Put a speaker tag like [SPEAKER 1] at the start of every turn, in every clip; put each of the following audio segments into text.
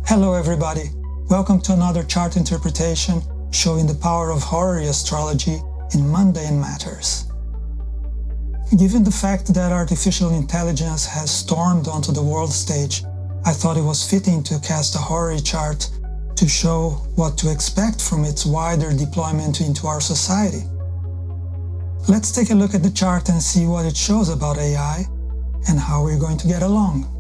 [SPEAKER 1] Hello everybody, welcome to another chart interpretation showing the power of Horary astrology in mundane matters. Given the fact that artificial intelligence has stormed onto the world stage, I thought it was fitting to cast a Horary chart to show what to expect from its wider deployment into our society. Let's take a look at the chart and see what it shows about AI and how we're going to get along.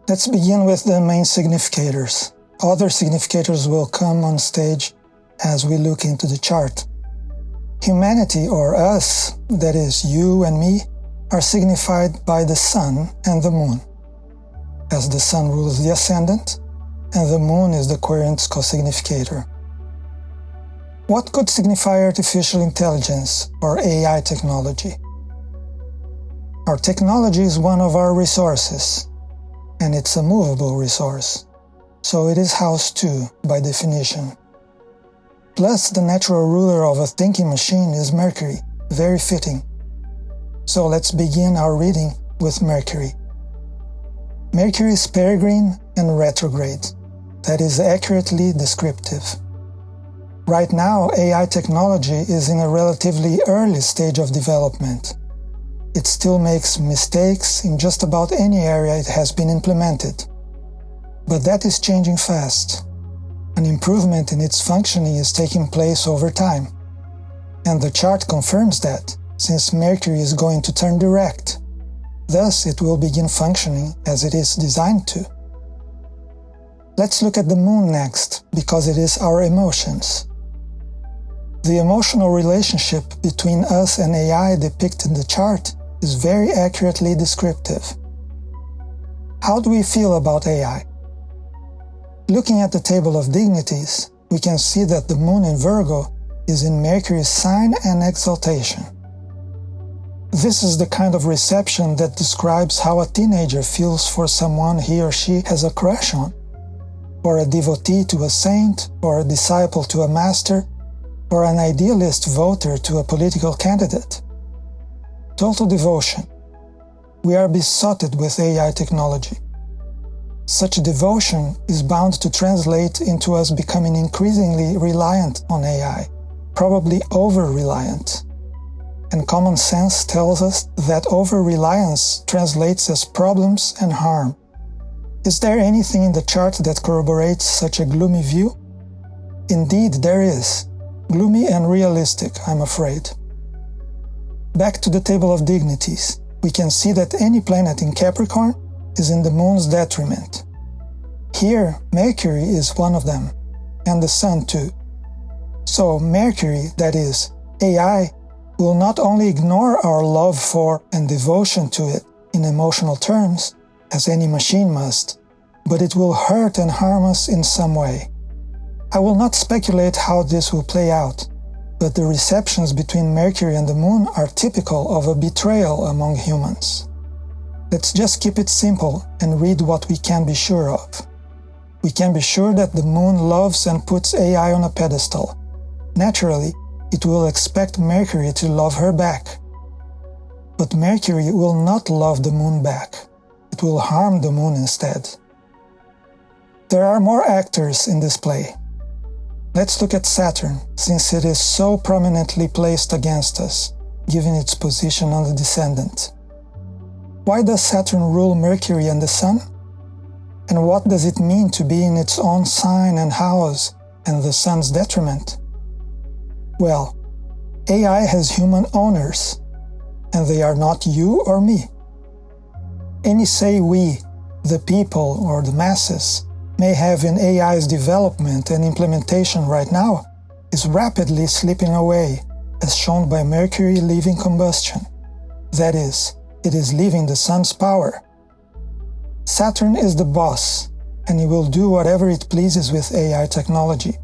[SPEAKER 1] Let's begin with the main significators. Other significators will come on stage as we look into the chart. Humanity, or us, that is you and me, are signified by the Sun and the Moon, as the Sun rules the ascendant and the Moon is the querent's co-significator. What could signify artificial intelligence, or AI technology? Our technology is one of our resources, and it's a movable resource, so it is housed too, by definition. Plus, the natural ruler of a thinking machine is Mercury, very fitting. So let's begin our reading with Mercury. Mercury is peregrine and retrograde, that is accurately descriptive. Right now, AI technology is in a relatively early stage of development. It still makes mistakes in just about any area it has been implemented. But that is changing fast. An improvement in its functioning is taking place over time. And the chart confirms that, since Mercury is going to turn direct. Thus, it will begin functioning as it is designed to. Let's look at the Moon next, because it is our emotions. The emotional relationship between us and AI depicted in the chart is very accurately descriptive. How do we feel about AI? Looking at the table of dignities, we can see that the Moon in Virgo is in Mercury's sign and exaltation. This is the kind of reception that describes how a teenager feels for someone he or she has a crush on, or a devotee to a saint, or a disciple to a master, or an idealist voter to a political candidate. Total devotion. We are besotted with AI technology. Such devotion is bound to translate into us becoming increasingly reliant on AI, probably over-reliant. And common sense tells us that over-reliance translates as problems and harm. Is there anything in the chart that corroborates such a gloomy view? Indeed, there is. Gloomy and realistic, I'm afraid. Back to the table of dignities, we can see that any planet in Capricorn is in the Moon's detriment. Here, Mercury is one of them, and the Sun too. So Mercury, that is, AI, will not only ignore our love for and devotion to it in emotional terms, as any machine must, but it will hurt and harm us in some way. I will not speculate how this will play out, but the receptions between Mercury and the Moon are typical of a betrayal among humans. Let's just keep it simple and read what we can be sure of. We can be sure that the Moon loves and puts AI on a pedestal. Naturally, it will expect Mercury to love her back. But Mercury will not love the Moon back. It will harm the Moon instead. There are more actors in this play. Let's look at Saturn, since it is so prominently placed against us, given its position on the descendant. Why does Saturn rule Mercury and the Sun? And what does it mean to be in its own sign and house and the Sun's detriment? Well, AI has human owners, and they are not you or me. Any say we, the people or the masses, may have in AI's development and implementation right now is rapidly slipping away, as shown by Mercury leaving combustion. That is, it is leaving the Sun's power. Saturn is the boss, and he will do whatever it pleases with AI technology.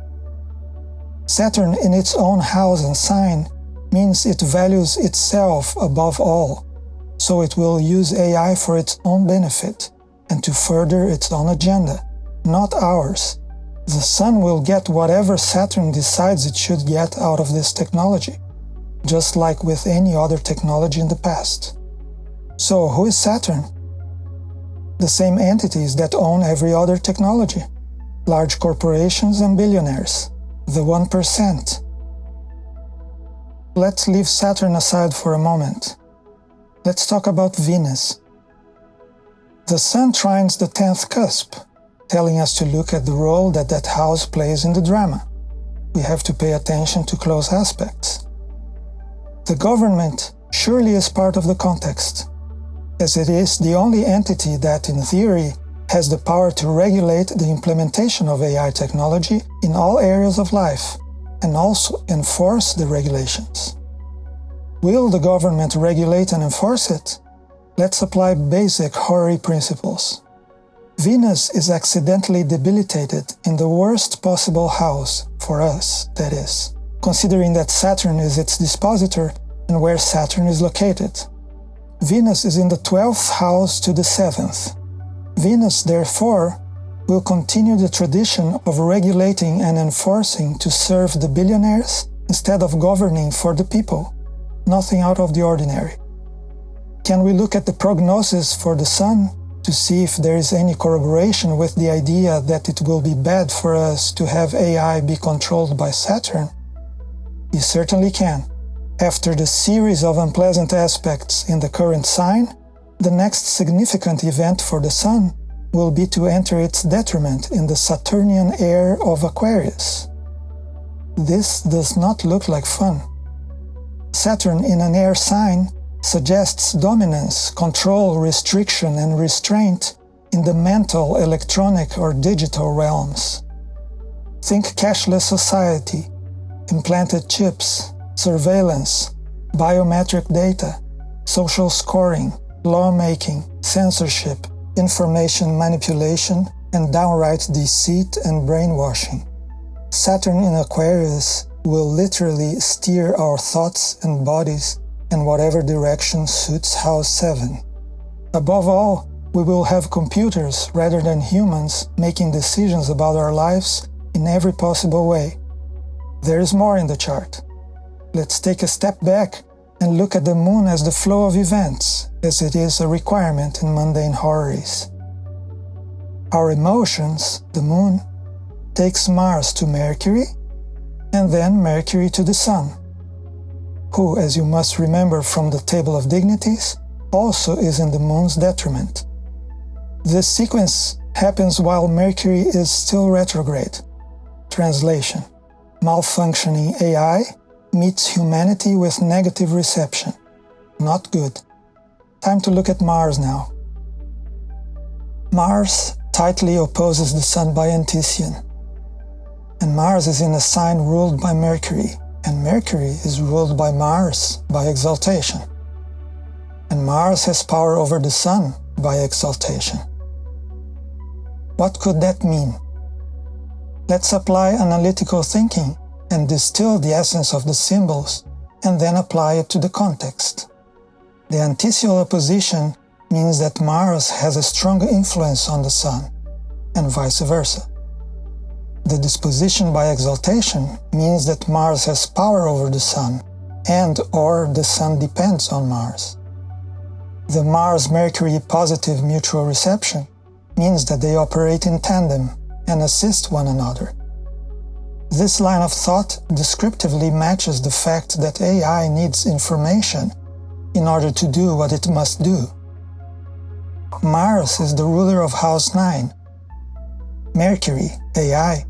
[SPEAKER 1] Saturn in its own house and sign means it values itself above all, so it will use AI for its own benefit and to further its own agenda, not ours. The Sun will get whatever Saturn decides it should get out of this technology, just like with any other technology in the past. So who is Saturn? The same entities that own every other technology. Large corporations and billionaires. The 1%. Let's leave Saturn aside for a moment. Let's talk about Venus. The Sun trines the 10th cusp, telling us to look at the role that house plays in the drama. We have to pay attention to close aspects. The government surely is part of the context, as it is the only entity that, in theory, has the power to regulate the implementation of AI technology in all areas of life, and also enforce the regulations. Will the government regulate and enforce it? Let's apply basic Horary principles. Venus is accidentally debilitated in the worst possible house, for us, that is, considering that Saturn is its dispositor and where Saturn is located. Venus is in the 12th house to the 7th. Venus, therefore, will continue the tradition of regulating and enforcing to serve the billionaires instead of governing for the people. Nothing out of the ordinary. Can we look at the prognosis for the Sun to see if there is any corroboration with the idea that it will be bad for us to have AI be controlled by Saturn? We certainly can. After the series of unpleasant aspects in the current sign, the next significant event for the Sun will be to enter its detriment in the Saturnian air of Aquarius. This does not look like fun. Saturn in an air sign suggests dominance, control, restriction, and restraint in the mental, electronic, or digital realms. Think cashless society, implanted chips, surveillance, biometric data, social scoring, lawmaking, censorship, information manipulation, and downright deceit and brainwashing. Saturn in Aquarius will literally steer our thoughts and bodies in whatever direction suits House 7. Above all, we will have computers rather than humans making decisions about our lives in every possible way. There is more in the chart. Let's take a step back and look at the Moon as the flow of events, as it is a requirement in mundane horaries. Our emotions, the Moon, takes Mars to Mercury, and then Mercury to the Sun, who, as you must remember from the table of dignities, also is in the Moon's detriment. This sequence happens while Mercury is still retrograde. Translation: malfunctioning AI meets humanity with negative reception. Not good. Time to look at Mars now. Mars tightly opposes the Sun by Antician. And Mars is in a sign ruled by Mercury, and Mercury is ruled by Mars by exaltation. And Mars has power over the Sun by exaltation. What could that mean? Let's apply analytical thinking and distill the essence of the symbols, and then apply it to the context. The anticial opposition means that Mars has a strong influence on the Sun, and vice versa. The disposition by exaltation means that Mars has power over the Sun, and/or the Sun depends on Mars. The Mars-Mercury positive mutual reception means that they operate in tandem and assist one another. This line of thought descriptively matches the fact that AI needs information in order to do what it must do. Mars is the ruler of House 9. Mercury, AI,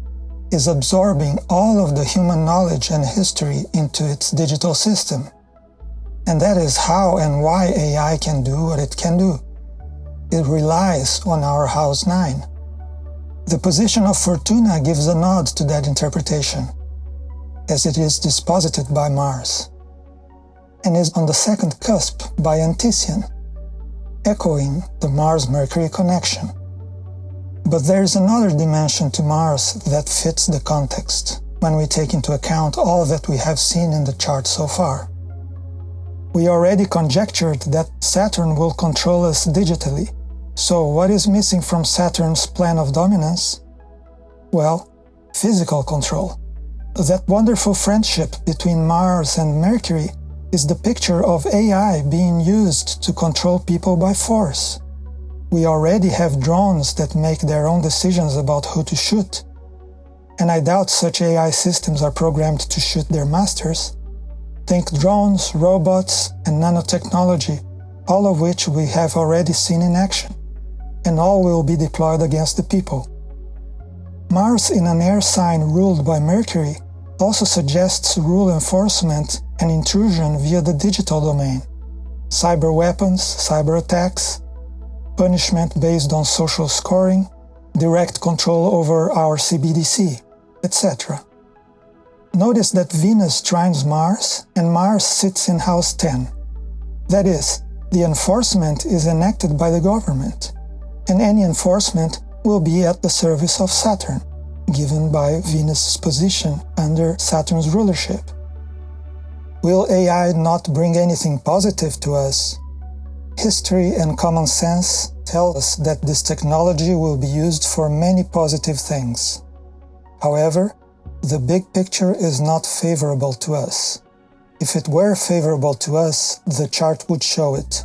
[SPEAKER 1] is absorbing all of the human knowledge and history into its digital system. And that is how and why AI can do what it can do. It relies on our House 9. The position of Fortuna gives a nod to that interpretation, as it is disposited by Mars, and is on the second cusp by Antician, echoing the Mars-Mercury connection. But there is another dimension to Mars that fits the context, when we take into account all that we have seen in the chart so far. We already conjectured that Saturn will control us digitally. So what is missing from Saturn's plan of dominance? Well, physical control. That wonderful friendship between Mars and Mercury is the picture of AI being used to control people by force. We already have drones that make their own decisions about who to shoot, and I doubt such AI systems are programmed to shoot their masters. Think drones, robots, and nanotechnology, all of which we have already seen in action, and all will be deployed against the people. Mars in an air sign ruled by Mercury also suggests rule enforcement and intrusion via the digital domain, cyber weapons, cyber attacks, punishment based on social scoring, direct control over our CBDC, etc. Notice that Venus trines Mars and Mars sits in house 10. That is, the enforcement is enacted by the government, and any enforcement will be at the service of Saturn, given by Venus's position under Saturn's rulership. Will AI not bring anything positive to us? History and common sense tell us that this technology will be used for many positive things. However, the big picture is not favorable to us. If it were favorable to us, the chart would show it.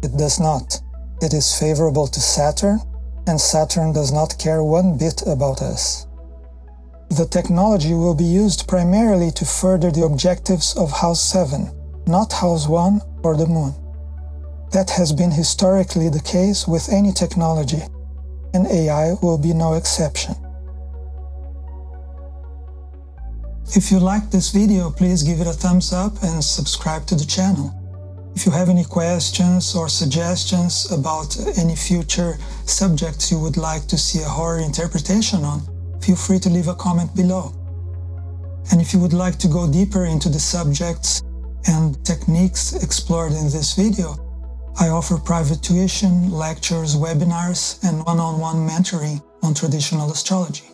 [SPEAKER 1] It does not. It is favorable to Saturn, and Saturn does not care one bit about us. The technology will be used primarily to further the objectives of House 7, not House 1 or the Moon. That has been historically the case with any technology, and AI will be no exception. If you liked this video, please give it a thumbs up and subscribe to the channel. If you have any questions or suggestions about any future subjects you would like to see a horary interpretation on, feel free to leave a comment below. And if you would like to go deeper into the subjects and techniques explored in this video, I offer private tuition, lectures, webinars, and one-on-one mentoring on traditional astrology.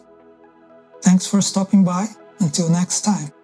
[SPEAKER 1] Thanks for stopping by. Until next time.